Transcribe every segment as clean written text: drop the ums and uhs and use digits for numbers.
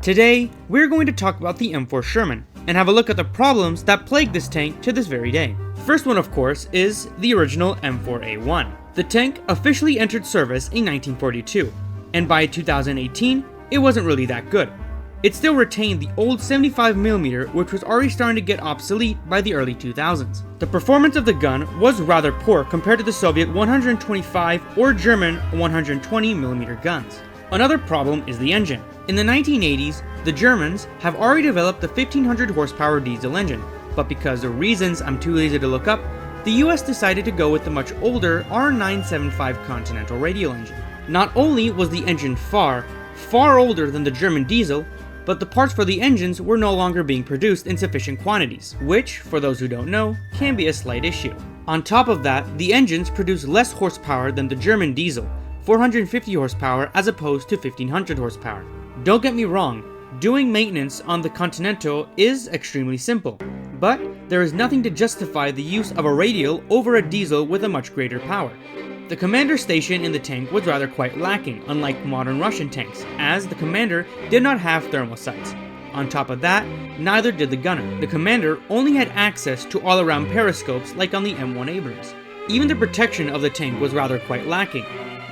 Today, we're going to talk about the M4 Sherman, and have a look at the problems that plague this tank to this very day. First one, of course, is the original M4A1. The tank officially entered service in 1942, and by 2018, it wasn't really that good. It still retained the old 75mm, which was already starting to get obsolete by the early 2000s. The performance of the gun was rather poor compared to the Soviet 125 or German 120mm guns. Another problem is the engine. In the 1980s, the Germans have already developed the 1500 horsepower diesel engine, but because of reasons I'm too lazy to look up, the US decided to go with the much older R975 Continental radial engine. Not only was the engine far older than the German diesel, but the parts for the engines were no longer being produced in sufficient quantities, which, for those who don't know, can be a slight issue. On top of that, the engines produce less horsepower than the German diesel, 450 horsepower as opposed to 1500 horsepower. Don't get me wrong, doing maintenance on the Continental is extremely simple, but there is nothing to justify the use of a radial over a diesel with a much greater power. The commander station in the tank was rather quite lacking, unlike modern Russian tanks, as the commander did not have thermal sights. On top of that, neither did the gunner. The commander only had access to all-around periscopes like on the M1 Abrams. Even the protection of the tank was rather quite lacking,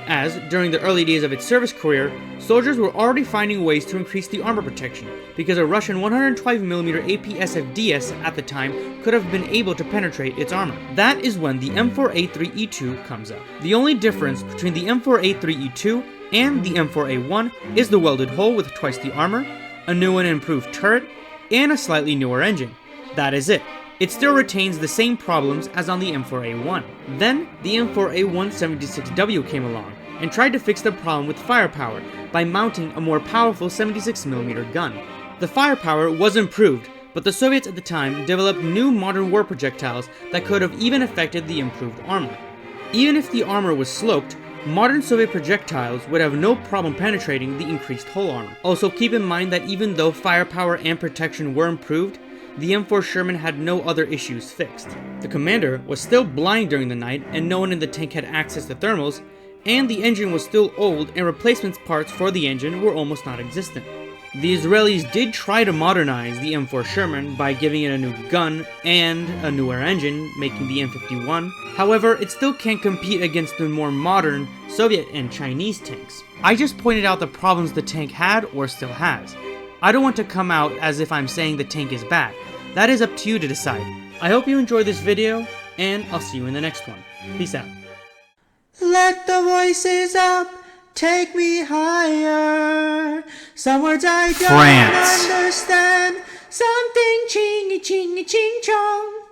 as during the early days of its service career, soldiers were already finding ways to increase the armor protection, because a Russian 125mm APSFDS at the time could have been able to penetrate its armor. That is when the M4A3E2 comes up. The only difference between the M4A3E2 and the M4A1 is the welded hull with twice the armor, a new and improved turret, and a slightly newer engine. That is it. It still retains the same problems as on the M4A1. Then, the M4A176W came along, and tried to fix the problem with firepower by mounting a more powerful 76mm gun. The firepower was improved, but the Soviets at the time developed new modern war projectiles that could have even affected the improved armor. Even if the armor was sloped, modern Soviet projectiles would have no problem penetrating the increased hull armor. Also keep in mind that even though firepower and protection were improved, the M4 Sherman had no other issues fixed. The commander was still blind during the night and no one in the tank had access to thermals, and the engine was still old and replacement parts for the engine were almost non-existent. The Israelis did try to modernize the M4 Sherman by giving it a new gun and a newer engine, making the M51. However, it still can't compete against the more modern Soviet and Chinese tanks. I just pointed out the problems the tank had or still has. I don't want to come out as if I'm saying the tank is bad. That is up to you to decide. I hope you enjoyed this video, and I'll see you in the next one. Peace out. Let the voices up, take me higher. Some words I don't France. understand. Something chingy chingy ching chong.